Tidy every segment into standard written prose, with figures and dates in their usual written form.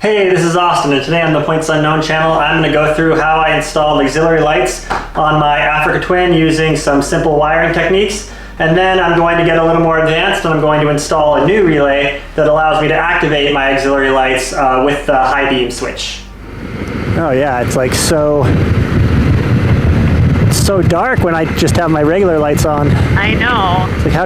Hey, this is Austin, and today on the Points Unknown channel, I'm going to go through how I installed auxiliary lights on my Africa Twin using some simple wiring techniques. And then I'm going to get a little more advanced, and I'm going to install a new relay that allows me to activate my auxiliary lights with the high beam switch. Oh yeah, it's like so dark when I just have my regular lights on. I know. It's like how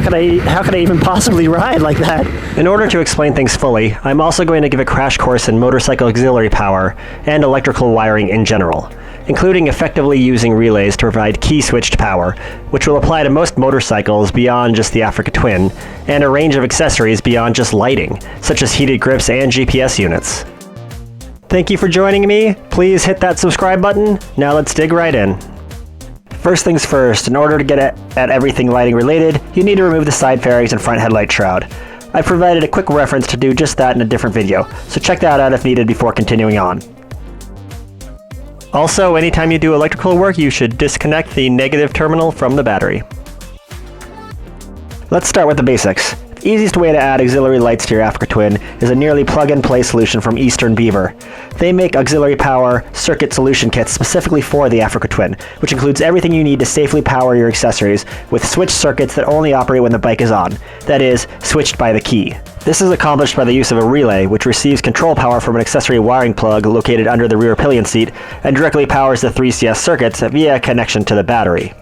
could I even possibly ride like that? In order to explain things fully, I'm also going to give a crash course in motorcycle auxiliary power and electrical wiring in general, including effectively using relays to provide key-switched power, which will apply to most motorcycles beyond just the Africa Twin, and a range of accessories beyond just lighting, such as heated grips and GPS units. Thank you for joining me. Please hit that subscribe button. Now let's dig right in. First things first, in order to get at everything lighting related, you need to remove the side fairings and front headlight shroud. I've provided a quick reference to do just that in a different video, so check that out if needed before continuing on. Also, anytime you do electrical work, you should disconnect the negative terminal from the battery. Let's start with the basics. The easiest way to add auxiliary lights to your Africa Twin is a nearly plug-and-play solution from Eastern Beaver. They make auxiliary power circuit solution kits specifically for the Africa Twin, which includes everything you need to safely power your accessories with switched circuits that only operate when the bike is on, that is, switched by the key. This is accomplished by the use of a relay, which receives control power from an accessory wiring plug located under the rear pillion seat and directly powers the 3CS circuits via a connection to the battery.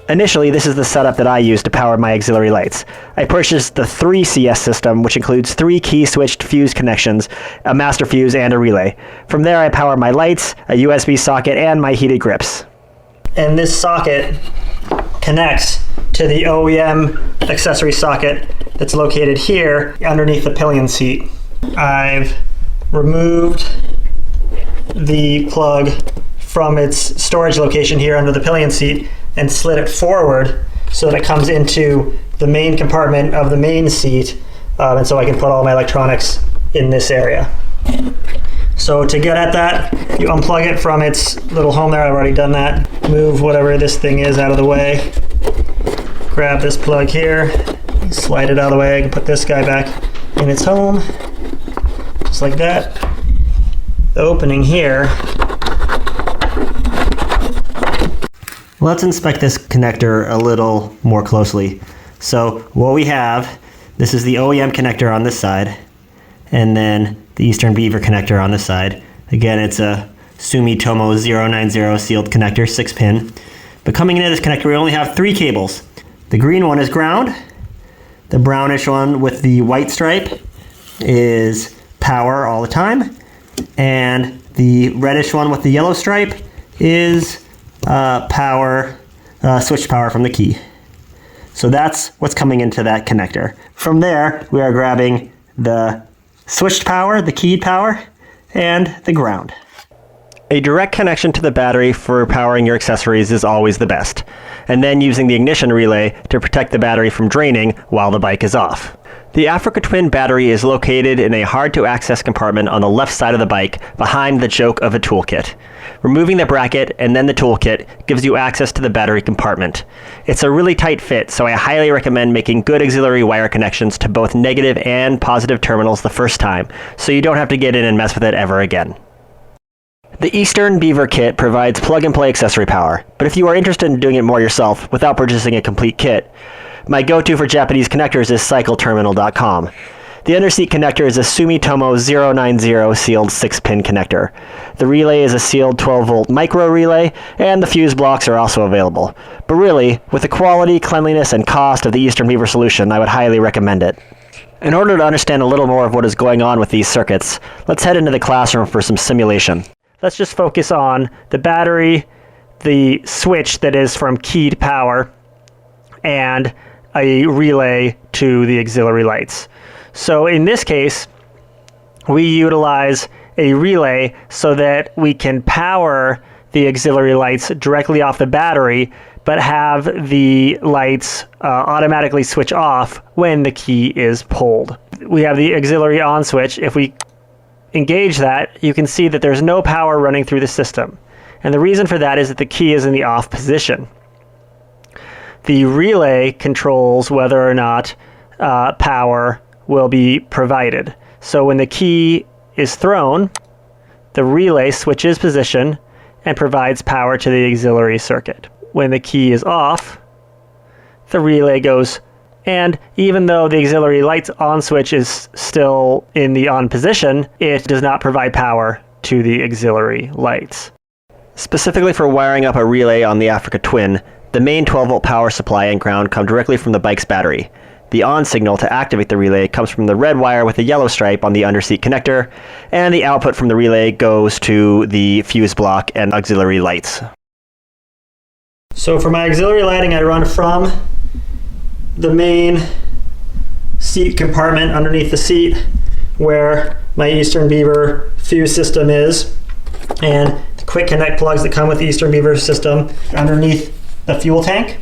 Initially, this is the setup that I use to power my auxiliary lights. I purchased the 3CS system, which includes 3 key-switched fuse connections, a master fuse, and a relay. From there, I power my lights, a USB socket, and my heated grips. And this socket connects to the OEM accessory socket that's located here underneath the pillion seat. I've removed the plug from its storage location here under the pillion seat and slid it forward so that it comes into the main compartment of the main seat, and so I can put all my electronics in this area. So to get at that, you unplug it from its little home there. I've already done that. Move whatever this thing is out of the way. Grab this plug here, slide it out of the way. I can put this guy back in its home, just like that. The opening here. Let's inspect this connector a little more closely. So what we have, this is the OEM connector on this side, and then the Eastern Beaver connector on this side. Again, it's a Sumitomo 090 sealed connector, 6-pin. But coming into this connector, we only have 3 cables. The green one is ground. The brownish one with the white stripe is power all the time. And the reddish one with the yellow stripe is switch power from the key. So that's what's coming into that connector. From there, we are grabbing the switched power, the keyed power, and the ground. A direct connection to the battery for powering your accessories is always the best, and then using the ignition relay to protect the battery from draining while the bike is off. The Africa Twin battery is located in a hard-to-access compartment on the left side of the bike behind the choke of a toolkit. Removing the bracket and then the toolkit gives you access to the battery compartment. It's a really tight fit, so I highly recommend making good auxiliary wire connections to both negative and positive terminals the first time, so you don't have to get in and mess with it ever again. The Eastern Beaver kit provides plug-and-play accessory power, but if you are interested in doing it more yourself without purchasing a complete kit, my go-to for Japanese connectors is CycleTerminal.com. The underseat connector is a Sumitomo 090 sealed 6-pin connector. The relay is a sealed 12-volt micro relay, and the fuse blocks are also available. But really, with the quality, cleanliness, and cost of the Eastern Beaver solution, I would highly recommend it. In order to understand a little more of what is going on with these circuits, let's head into the classroom for some simulation. Let's just focus on the battery, the switch that is from keyed power, and a relay to the auxiliary lights. So in this case, we utilize a relay so that we can power the auxiliary lights directly off the battery, but have the lights automatically switch off when the key is pulled. We have the auxiliary on switch. If we engage that, you can see that there's no power running through the system. And the reason for that is that the key is in the off position. The relay controls whether or not power will be provided. So when the key is thrown, the relay switches position and provides power to the auxiliary circuit. When the key is off, the relay goes, and even though the auxiliary lights on switch is still in the on position, it does not provide power to the auxiliary lights. Specifically for wiring up a relay on the Africa Twin, the main 12-volt power supply and ground come directly from the bike's battery. The on signal to activate the relay comes from the red wire with a yellow stripe on the underseat connector, and the output from the relay goes to the fuse block and auxiliary lights. So for my auxiliary lighting, I run from the main seat compartment underneath the seat where my Eastern Beaver fuse system is, and the quick connect plugs that come with the Eastern Beaver system underneath the fuel tank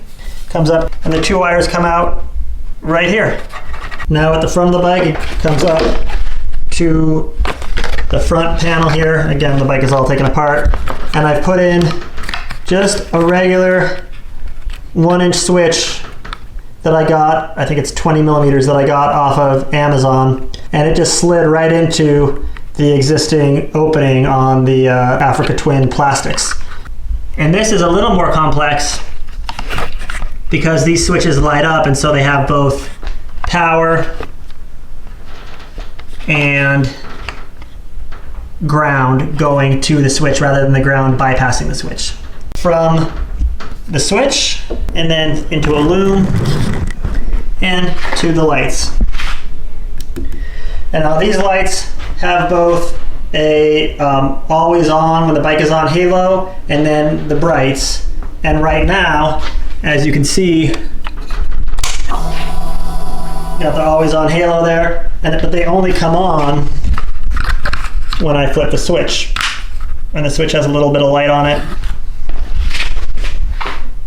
comes up, and the two wires come out right here. Now at the front of the bike, it comes up to the front panel here. Again, the bike is all taken apart, and I've put in just a regular 1-inch switch that I got. I think it's 20 millimeters that I got off of Amazon, and it just slid right into the existing opening on the Africa Twin plastics. And this is a little more complex because these switches light up, and so they have both power and ground going to the switch rather than the ground bypassing the switch. From the switch and then into a loom and to the lights. And now these lights have both a always on when the bike is on halo and then the brights. And right now, as you can see, got the always on halo there, but they only come on when I flip the switch. And the switch has a little bit of light on it,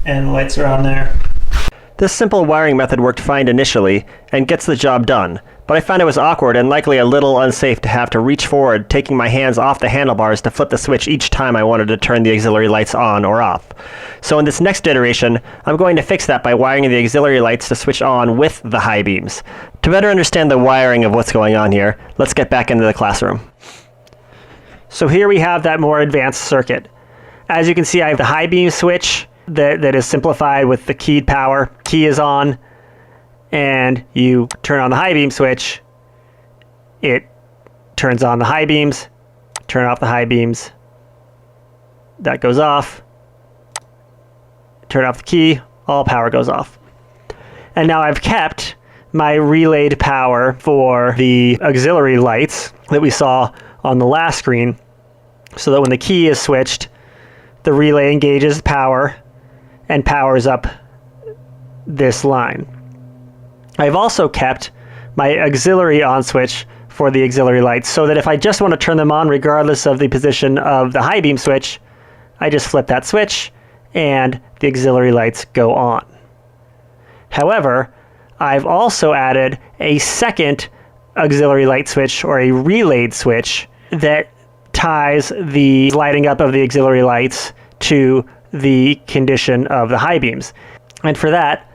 and the lights are on there. This simple wiring method worked fine initially and gets the job done, but I found it was awkward and likely a little unsafe to have to reach forward, taking my hands off the handlebars to flip the switch each time I wanted to turn the auxiliary lights on or off. So in this next iteration, I'm going to fix that by wiring the auxiliary lights to switch on with the high beams. To better understand the wiring of what's going on here, let's get back into the classroom. So here we have that more advanced circuit. As you can see, I have the high beam switch that is simplified with the keyed power. Key is on, and you turn on the high beam switch. It turns on the high beams, turn off the high beams. That goes off. Turn off the key, all power goes off. And now I've kept my relayed power for the auxiliary lights that we saw on the last screen, so that when the key is switched, the relay engages power and powers up this line. I've also kept my auxiliary on switch for the auxiliary lights, so that if I just want to turn them on regardless of the position of the high beam switch, I just flip that switch and the auxiliary lights go on. However, I've also added a second auxiliary light switch, or a relayed switch, that ties the lighting up of the auxiliary lights to the condition of the high beams. And for that,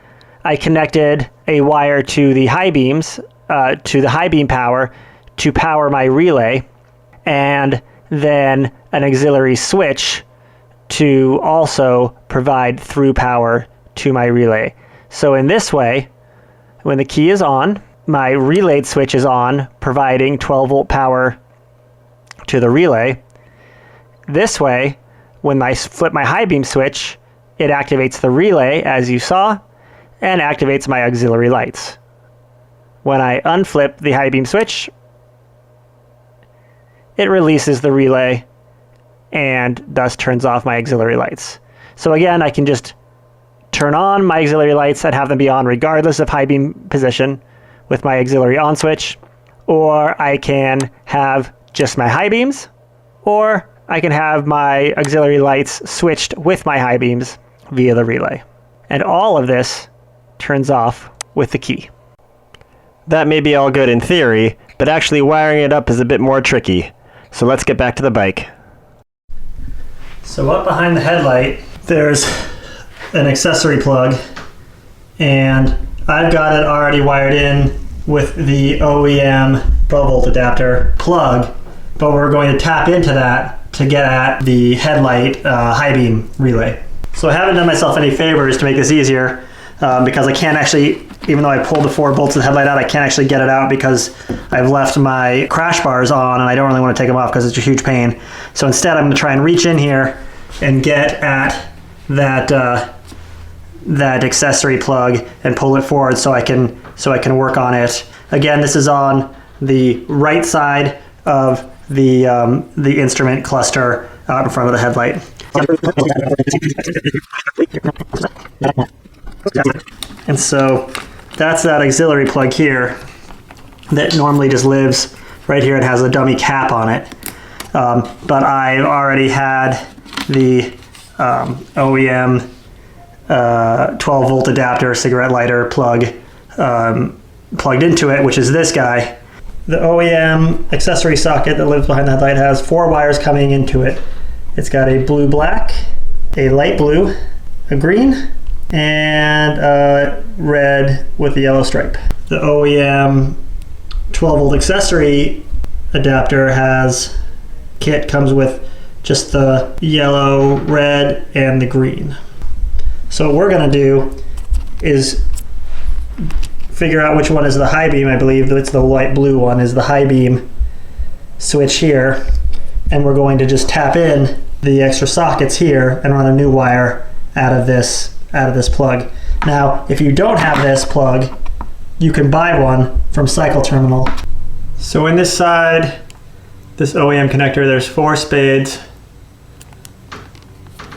I connected a wire to the high beams, to the high beam power, to power my relay, and then an auxiliary switch to also provide through power to my relay. So in this way, when the key is on, my relayed switch is on, providing 12-volt power to the relay. This way, when I flip my high beam switch, it activates the relay, as you saw, and activates my auxiliary lights. When I unflip the high beam switch, it releases the relay and thus turns off my auxiliary lights. So again, I can just turn on my auxiliary lights and have them be on regardless of high beam position with my auxiliary on switch, or I can have just my high beams, or I can have my auxiliary lights switched with my high beams via the relay. And all of this turns off with the key. That may be all good in theory, but actually wiring it up is a bit more tricky. So let's get back to the bike. So up behind the headlight, there's an accessory plug, and I've got it already wired in with the OEM 12-volt adapter plug but we're going to tap into that to get at the headlight high beam relay. So I haven't done myself any favors to make this easier because I can't actually, even though I pulled the 4 bolts of the headlight out, I can't actually get it out because I've left my crash bars on and I don't really want to take them off because it's a huge pain. So instead I'm going to try and reach in here and get at that that accessory plug and pull it forward so I can work on it. Again, this is on the right side of the instrument cluster out in front of the headlight. And so that's that auxiliary plug here that normally just lives right here and has a dummy cap on it. But I already had the OEM 12 volt adapter cigarette lighter plug plugged into it, which is this guy. The OEM accessory socket that lives behind the headlight has 4 wires coming into it. It's got a blue-black, a light blue, a green, and a red with the yellow stripe. The OEM 12 volt accessory adapter comes with just the yellow, red, and the green. So what we're gonna do is figure out which one is the high beam. I believe it's the light blue one is the high beam switch here, and we're going to just tap in the extra sockets here and run a new wire out of this plug. Now, if you don't have this plug, you can buy one from Cycle Terminal. So in this side, this OEM connector, there's 4 spades.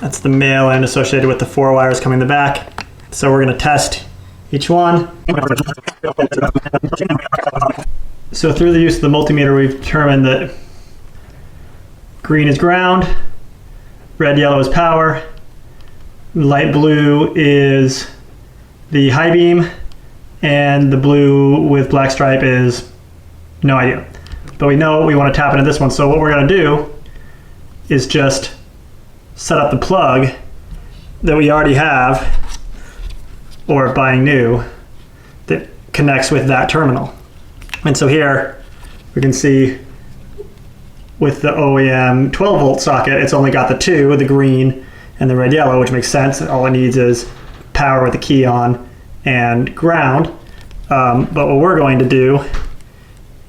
That's the male end associated with the 4 wires coming in the back. So we're going to test each one. So through the use of the multimeter, we've determined that green is ground, red, yellow is power, light blue is the high beam, and the blue with black stripe is no idea. But we know we want to tap into this one. So what we're going to do is just set up the plug that we already have or buying new that connects with that terminal. And so here we can see with the OEM 12 volt socket, it's only got the 2, the green and the red yellow, which makes sense. All it needs is power with the key on and ground. But what we're going to do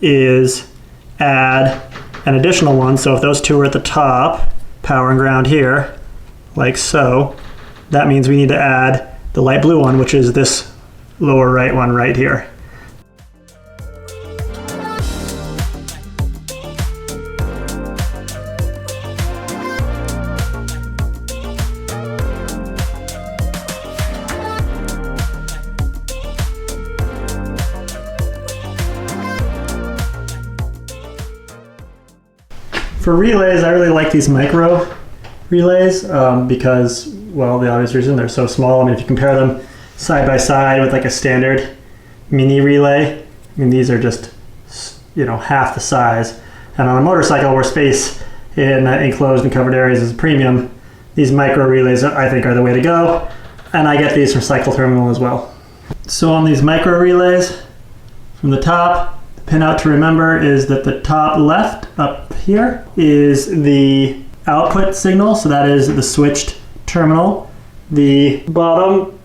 is add an additional one. So if those 2 are at the top, power and ground here, like so, that means we need to add the light blue one, which is this lower right one right here. For relays, I really like these micro relays because, well, the obvious reason they're so small. I mean, if you compare them side by side with like a standard mini relay, I mean, these are just, half the size. And on a motorcycle where space in enclosed and covered areas is a premium, these micro relays I think are the way to go. And I get these from Cycle Terminal as well. So on these micro relays, from the top, the pinout to remember is that the top left up here is the output signal, so that is the switched terminal. The bottom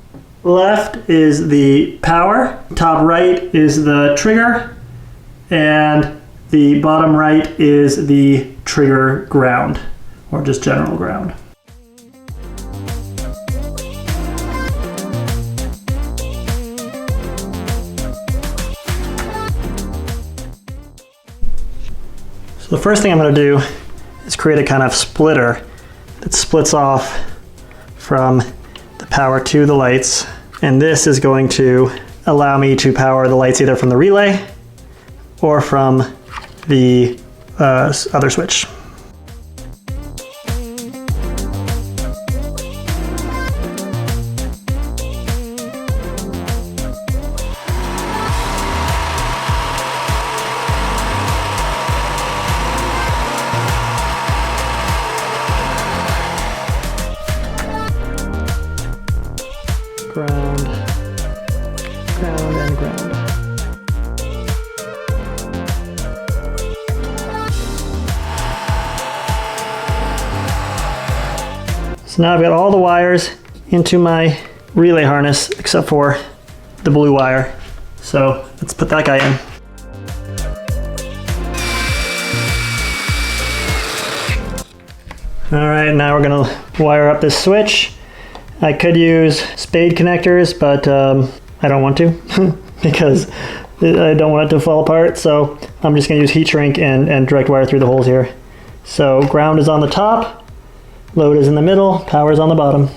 left is the power, top right is the trigger, and the bottom right is the trigger ground, or just general ground. So the first thing I'm going to do is create a kind of splitter that splits off from the power to the lights. And this is going to allow me to power the lights either from the relay or from the other switch. Ground, ground, and ground. So now I've got all the wires into my relay harness except for the blue wire. So let's put that guy in. All right, now we're gonna wire up this switch. I could use spade connectors, but I don't want to because I don't want it to fall apart. So I'm just gonna use heat shrink and direct wire through the holes here. So ground is on the top, load is in the middle, power is on the bottom.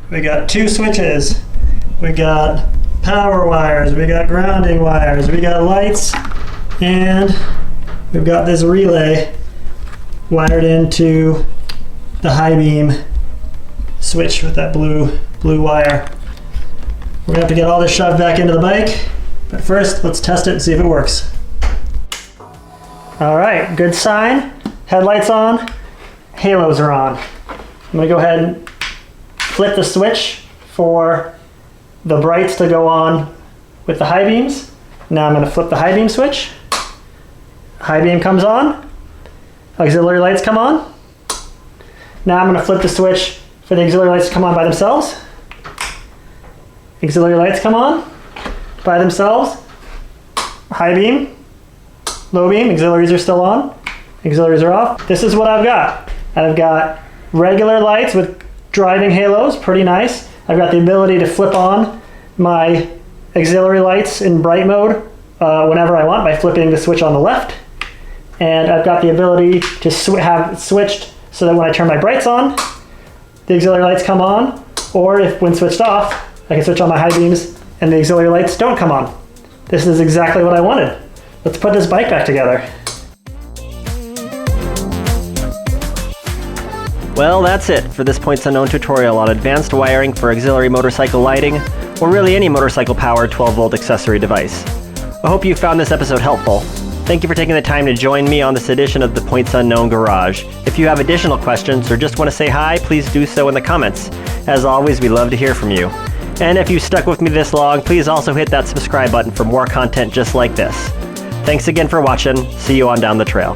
We got two switches, we got power wires, we got grounding wires, we got lights, and we've got this relay wired into the high beam switch with that blue wire. We're gonna have to get all this shoved back into the bike, but first let's test it and see if it works. All right, good sign. Headlights on, halos are on. I'm gonna go ahead and flip the switch for the brights to go on with the high beams. Now I'm going to flip the high beam switch. High beam comes on. Auxiliary lights come on. Now I'm going to flip the switch for the auxiliary lights to come on by themselves. Auxiliary lights come on by themselves. High beam, low beam, auxiliaries are still on. Auxiliaries are off. This is what I've got. I've got regular lights with driving halos, pretty nice. I've got the ability to flip on my auxiliary lights in bright mode whenever I want by flipping the switch on the left. And I've got the ability to have it switched so that when I turn my brights on, the auxiliary lights come on, or if when switched off, I can switch on my high beams and the auxiliary lights don't come on. This is exactly what I wanted. Let's put this bike back together. Well, that's it for this Points Unknown tutorial on advanced wiring for auxiliary motorcycle lighting, or really any motorcycle-powered 12-volt accessory device. I hope you found this episode helpful. Thank you for taking the time to join me on this edition of the Points Unknown Garage. If you have additional questions or just want to say hi, please do so in the comments. As always, we love to hear from you. And if you stuck with me this long, please also hit that subscribe button for more content just like this. Thanks again for watching. See you on down the trail.